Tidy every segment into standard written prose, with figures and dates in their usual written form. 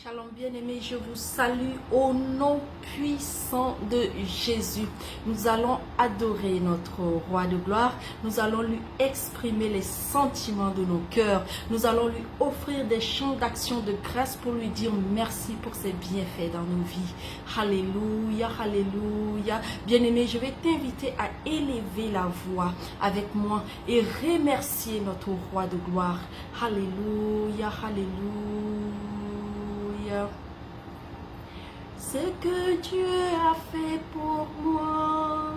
Shalom bien-aimés, je vous salue au nom puissant de Jésus. Nous allons adorer notre roi de gloire. Nous allons lui exprimer les sentiments de nos cœurs. Nous allons lui offrir des chants d'action de grâce pour lui dire merci pour ses bienfaits dans nos vies. Alléluia, alléluia. Bien-aimé, je vais t'inviter à élever la voix avec moi et remercier notre roi de gloire. Alléluia, alléluia. Ce que Dieu a fait pour moi,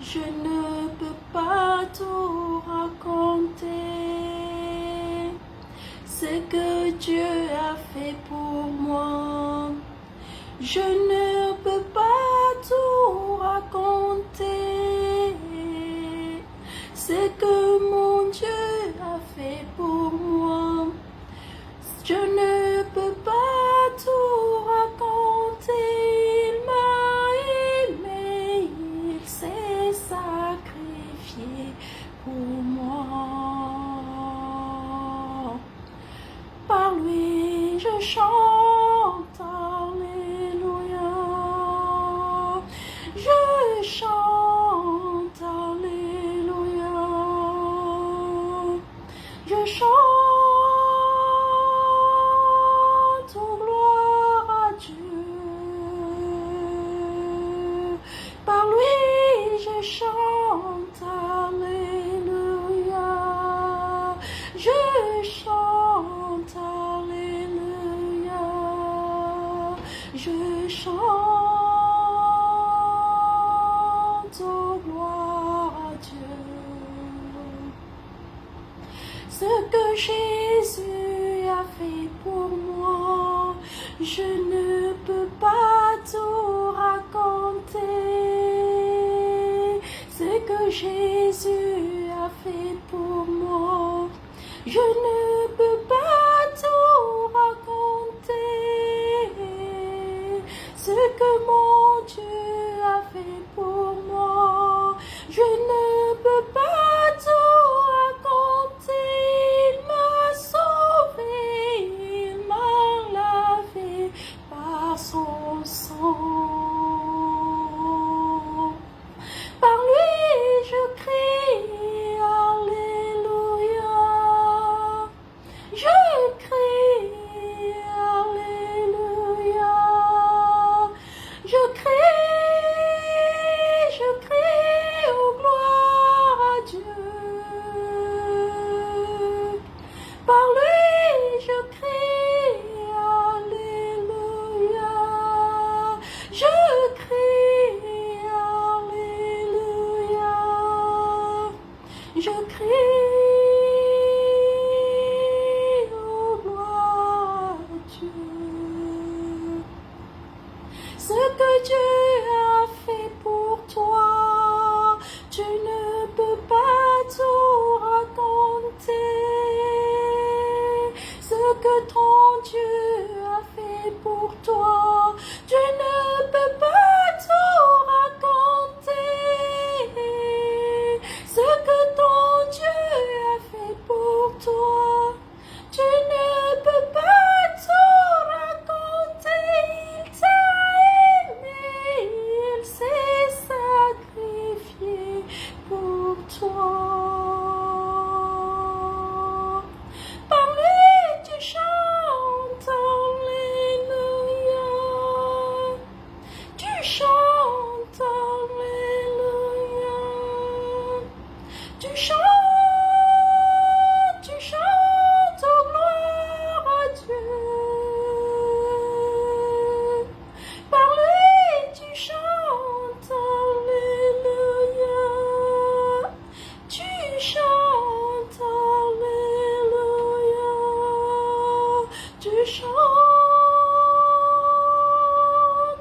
je ne peux pas tout raconter. Ce que Dieu a fait pour moi, je ne peux pas tout raconter. Ce que mon Dieu a fait pour moi, je ne peux pas tout raconter. Il m'a aimé, il s'est sacrifié pour moi. Par lui je chante, alléluia. Je chante, alléluia. Je chante. Chante, alléluia, je chante, alléluia, je chante, oh gloire à Dieu. Ce que Jésus a fait pour moi, je ne peux pas tout raconter. Ce que Jésus a fait pour moi, je ne peux pas tout raconter. Ce que mon Dieu a fait pour moi, je ne peux pas tout raconter. Il m'a sauvé, il m'a lavé par son sang. Par lui je crie, alléluia. Je crie, alléluia. Je crie, oh gloire à Dieu. Par lui je crie, alléluia. Je crie, alléluia. Je crie, oh gloire à Dieu. Ce que Dieu a fait pour toi, tu ne peux pas tout raconter. Ce que ton Dieu a fait pour toi, tu ne peux pas tout raconter. Ce que ton Dieu a fait pour toi, tu ne peux pas tout raconter. Il t'a aimé, il s'est sacrifié pour toi. Par lui tu chantes, alléluia. Tu chantes, alléluia. Tu chantes, oh gloire à Dieu. Par lui tu chantes, alléluia. Tu chantes, alléluia. Tu chantes,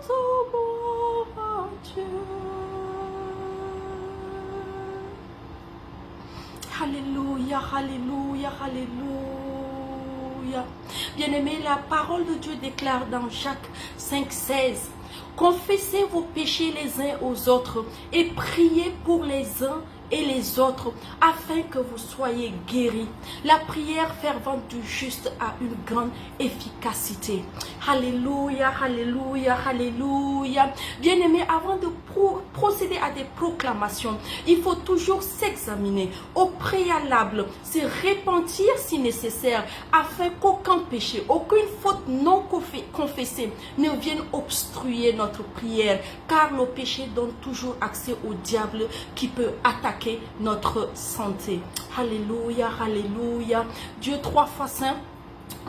oh gloire à Dieu. Alléluia, alléluia, alléluia. Bien-aimé, la parole de Dieu déclare dans Jacques 5,16: confessez vos péchés les uns aux autres et priez pour les uns et les autres, afin que vous soyez guéris. La prière fervente du juste a une grande efficacité. Alléluia, alléluia, alléluia. Bien-aimés, avant de procéder à des proclamations, il faut toujours s'examiner au préalable, se repentir si nécessaire, afin qu'aucun péché, aucune faute non confessée ne vienne obstruer notre prière, car le péché donne toujours accès au diable qui peut attaquer notre santé. Alléluia, alléluia. Dieu trois fois saint,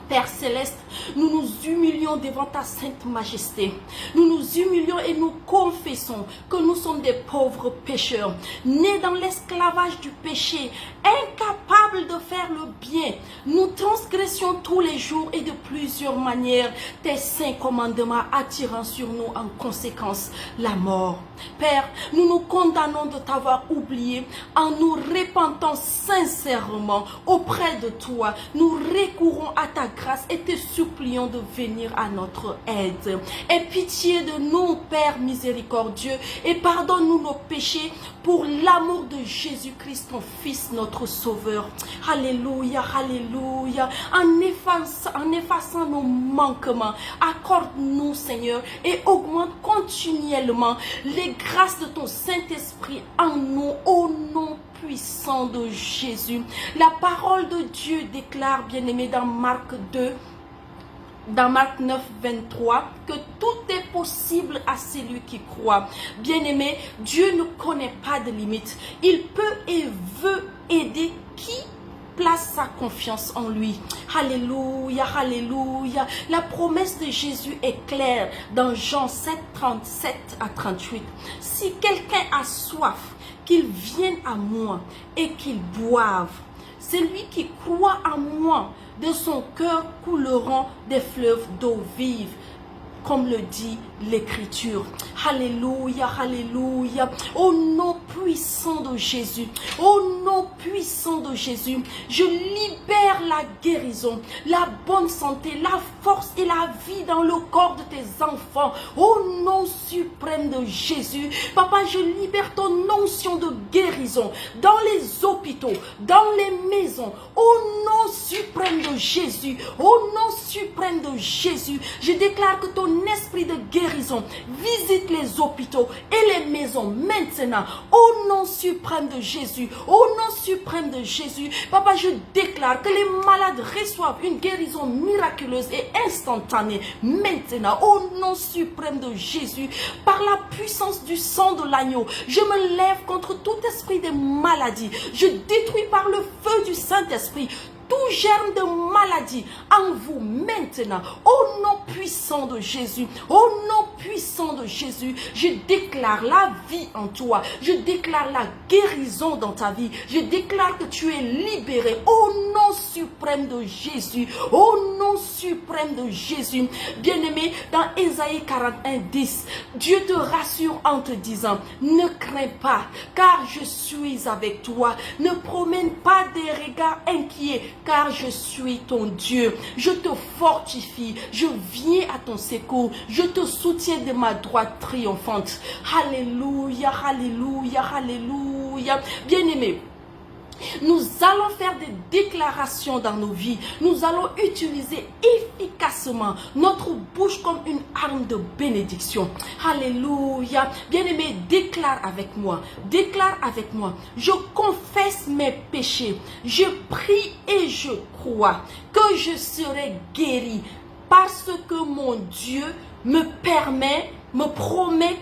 Père céleste, nous nous humilions devant ta sainte majesté. Nous nous humilions et nous confessons que nous sommes des pauvres pécheurs, nés dans l'esclavage du péché, incapables de faire le bien. Nous transgressions tous les jours et de plusieurs manières tes saints commandements, attirant sur nous en conséquence la mort. Père, nous nous condamnons de t'avoir oublié en nous repentant sincèrement auprès de toi. Nous recourons à ta grâce et te supplions de venir à notre aide. Aie pitié de nous, Père miséricordieux, et pardonne-nous nos péchés pour l'amour de Jésus-Christ, ton Fils, notre Sauveur. Alléluia, alléluia. En effaçant nos manquements, accorde-nous, Seigneur, et augmente continuellement les grâces de ton Saint-Esprit en nous, au nom puissant de Jésus. La parole de Dieu déclare, bien-aimé, dans Marc 9, 23, que tout est possible à celui qui croit. Bien-aimé, Dieu ne connaît pas de limites. Il peut et veut aider qui place sa confiance en lui. Alléluia, alléluia. La promesse de Jésus est claire dans Jean 7, 37 à 38. Si quelqu'un a soif, qu'il vienne à moi et qu'il boive. Celui qui croit en moi, de son cœur couleront des fleuves d'eau vive, comme le dit l'Écriture. Alléluia, alléluia. Au nom puissant de Jésus, au nom puissant de Jésus, je libère la guérison, la bonne santé, la force et la vie dans le corps de tes enfants. Au nom suprême de Jésus, Papa, je libère ton onction de guérison dans les hôpitaux, dans les maisons. Au nom suprême de Jésus, au nom suprême de Jésus, je déclare que ton esprit de guérison visite les hôpitaux et les maisons maintenant. Au nom suprême de Jésus, au nom suprême de Jésus, Papa, je déclare que les malades reçoivent une guérison miraculeuse et instantanée maintenant. Au nom suprême de Jésus, par la puissance du sang de l'agneau, je me lève contre tout esprit de maladie. Je détruis par le feu du Saint-Esprit tout germe de maladie en vous maintenant. Au nom puissant de Jésus, au nom puissant de Jésus, je déclare la vie en toi. Je déclare la guérison dans ta vie. Je déclare que tu es libéré au nom suprême de Jésus. Au nom suprême de Jésus. Bien-aimé, dans Ésaïe 41, 10, Dieu te rassure en te disant, ne crains pas, car je suis avec toi. Ne promène pas des regards inquiets, car je suis ton Dieu. Je te fortifie, je viens à ton secours, je te soutiens de ma droite triomphante. Alléluia, alléluia, alléluia. Bien-aimé, nous allons faire des déclarations dans nos vies. Nous allons utiliser efficacement notre bouche comme une arme de bénédiction. Alléluia. Bien-aimé, déclare avec moi. Déclare avec moi. Je confesse mes péchés. Je prie et je crois que je serai guéri parce que mon Dieu me promet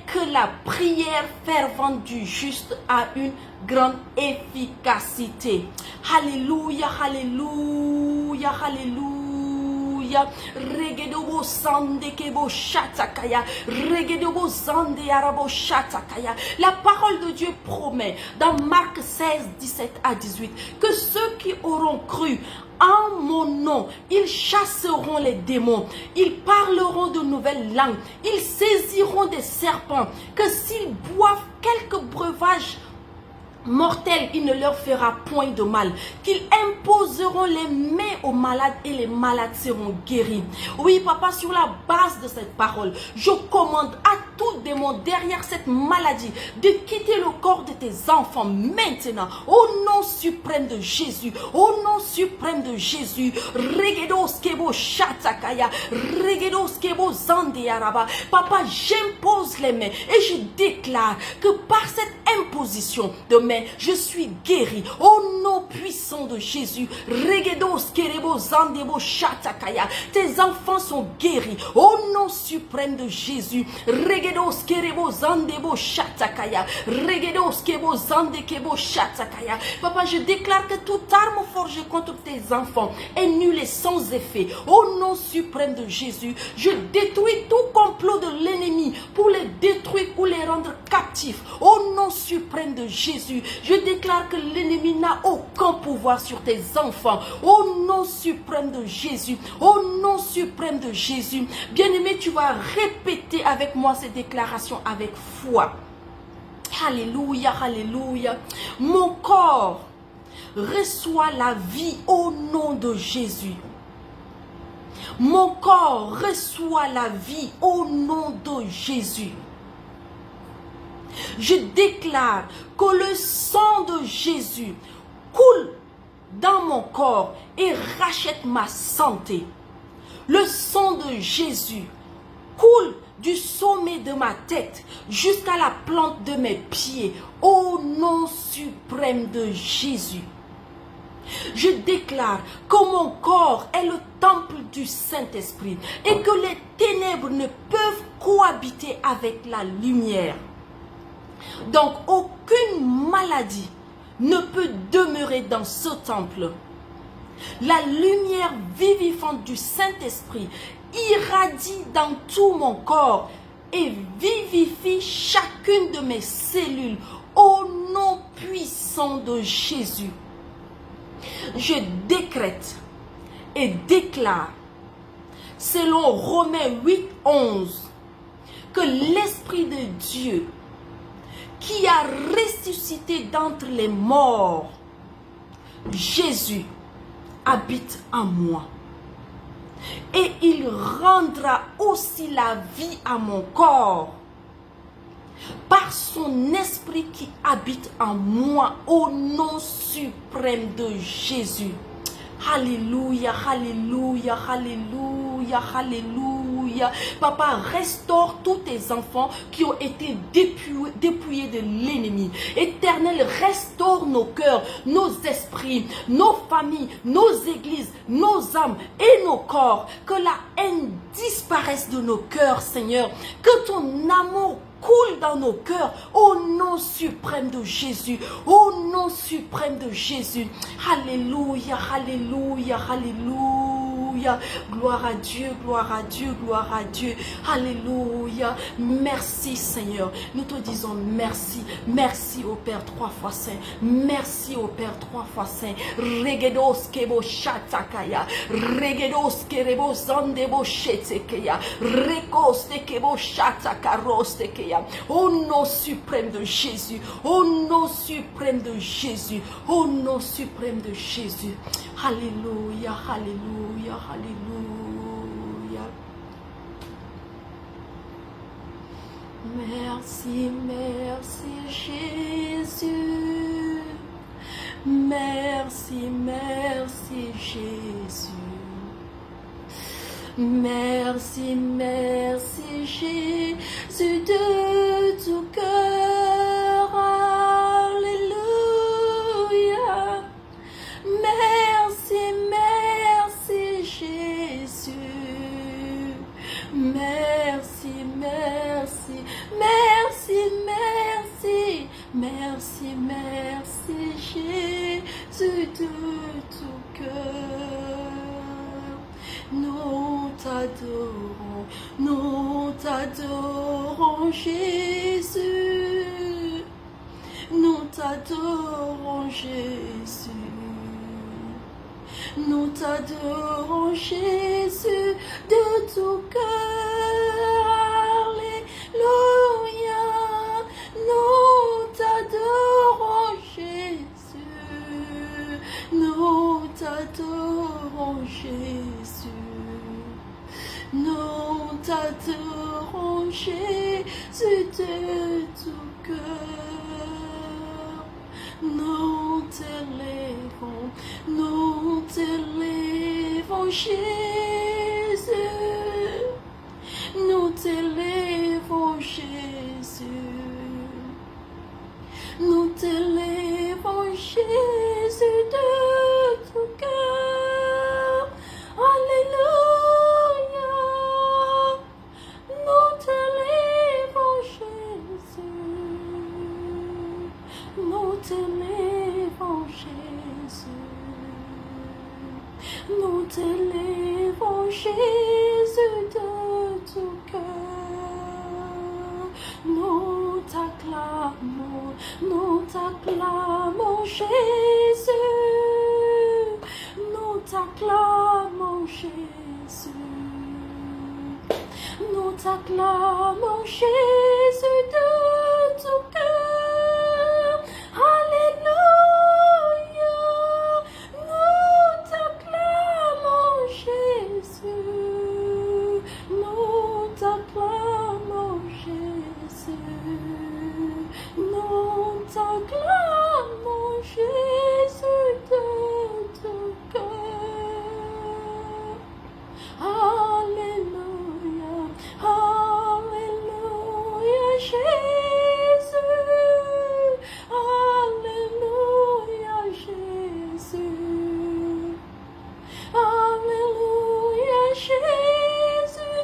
que la prière fervente du juste a une grande efficacité. Alléluia, alléluia, alléluia. Regedobo sande kebo shatakaya. Regedobo sande arabo shatakaya. La parole de Dieu promet dans Marc 16, 17 à 18 que ceux qui auront cru en mon nom, ils chasseront les démons, ils parleront de nouvelles langues, ils saisiront des serpents, que s'ils boivent quelques breuvages mortels, il ne leur fera point de mal, qu'ils imposeront les mains aux malades et les malades seront guéris. Oui, Papa, sur la base de cette parole, je commande à tout démon derrière cette maladie de quitter le corps de tes enfants maintenant. Au nom suprême de Jésus. Au nom suprême de Jésus. Regedos kebo shatakaya. Regedos kebo zandearaba. Papa, j'impose les mains et je déclare que par cette imposition de main, je suis guéri. Au nom puissant de Jésus. Regedos kerebo zandebo shatakaya. Tes enfants sont guéris. Au nom suprême de Jésus. Regedos kerebo zandebo shatakaya. Regedos kebo zandekebo shatakaya. Papa, je déclare que toute arme forgée contre tes enfants est nulle et sans effet. Au nom suprême de Jésus, je détruis tout complot de l'ennemi pour les détruire ou les rendre captifs. Au nom suprême de Jésus, je déclare que l'ennemi n'a aucun pouvoir sur tes enfants. Au nom suprême de Jésus, au nom suprême de Jésus, bien-aimé, tu vas répéter avec moi ces déclarations avec foi. Alléluia, alléluia. Mon corps reçoit la vie au nom de Jésus. Mon corps reçoit la vie au nom de Jésus. Je déclare que le sang de Jésus coule dans mon corps et rachète ma santé. Le sang de Jésus coule du sommet de ma tête jusqu'à la plante de mes pieds, au nom suprême de Jésus. Je déclare que mon corps est le temple du Saint-Esprit et que les ténèbres ne peuvent cohabiter avec la lumière. Donc, aucune maladie ne peut demeurer dans ce temple. La lumière vivifiante du Saint-Esprit irradie dans tout mon corps et vivifie chacune de mes cellules au nom puissant de Jésus. Je décrète et déclare, selon Romains 8:11, que l'Esprit de Dieu qui a ressuscité d'entre les morts, Jésus, habite en moi. Et il rendra aussi la vie à mon corps par son esprit qui habite en moi au nom suprême de Jésus. Alléluia, alléluia, alléluia, alléluia. Papa, restaure tous tes enfants qui ont été dépouillés de l'ennemi. Éternel, restaure nos cœurs, nos esprits, nos familles, nos églises, nos âmes et nos corps. Que la haine disparaisse de nos cœurs, Seigneur. Que ton amour coule dans nos cœurs au nom suprême de Jésus, au nom suprême de Jésus. Alléluia, alléluia, alléluia. Gloire à Dieu, gloire à Dieu, gloire à Dieu. Alléluia. Merci Seigneur. Nous te disons merci. Merci au Père 3 fois saint. Merci au Père 3 fois saint. Regedos kebo shatakaya. Regedos kerebo zandebo shetekeya. Rekos kebo shatakaros tekeya. Au nom suprême de Jésus, au nom suprême de Jésus, au nom suprême de Jésus. Alléluia, alléluia, alléluia. Merci, merci Jésus. Merci, merci Jésus. Merci, merci Jésus de tout cœur. Alléluia. Merci, merci Jésus. Merci, merci, merci, merci. Merci, merci Jésus de tout cœur. Nous t'adorons Jésus, nous t'adorons Jésus, nous t'adorons Jésus de tout cœur, alléluia, nous t'adorons Jésus, nous t'adorons Jésus. Nous t'adorons, Jésus, de tout cœur. Nous t'élèvons, Jésus. Nous t'élèvons, Jésus. Nous t'élèvons, Jésus, de tout cœur. Alléluia. Nous t'élèvons, Jésus. Nous t'élèvons, Jésus. Nous t'élèvons, Jésus, de tout cœur. Nous t'acclamons, Jésus. Nous t'acclamons, Jésus. Nous t'acclamons, Jésus, de tout cœur. Alléluia. Nous t'acclamons, Jésus. Nous t'acclamons, Jésus. Nous t'acclamons, Jésus, de tout cœur. Alléluia, Alléluia, Jésus. Alléluia, Jésus. Alléluia, Jésus,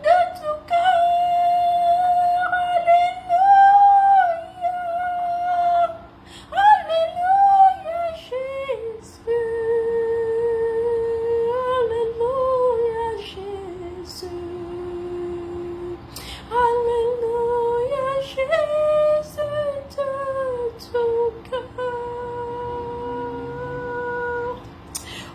de tout cœur. Alléluia. Alléluia, Jésus. Alléluia, Jésus. Alléluia, Jésus, de tout cœur.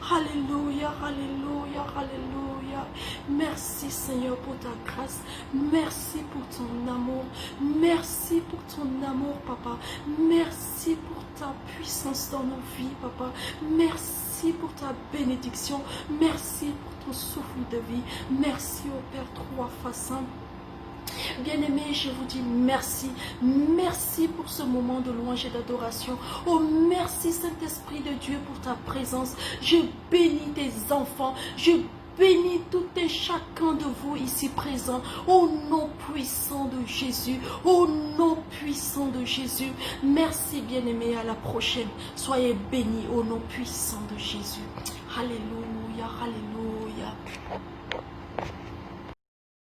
Alléluia, alléluia, alléluia. Merci Seigneur pour ta grâce. Merci pour ton amour. Merci pour ton amour, Papa. Merci pour ta puissance dans nos vies, Papa. Merci pour ta bénédiction. Merci pour ton souffle de vie. Merci au Père trois fois saint. Bien-aimé, je vous dis merci. Merci pour ce moment de louange et d'adoration. Oh, merci Saint-Esprit de Dieu pour ta présence. Je bénis tes enfants. Je bénis tout et chacun de vous ici présents. Au nom puissant de Jésus. Au nom puissant de Jésus. Merci, bien-aimé. À la prochaine. Soyez bénis au nom puissant de Jésus. Alléluia, alléluia.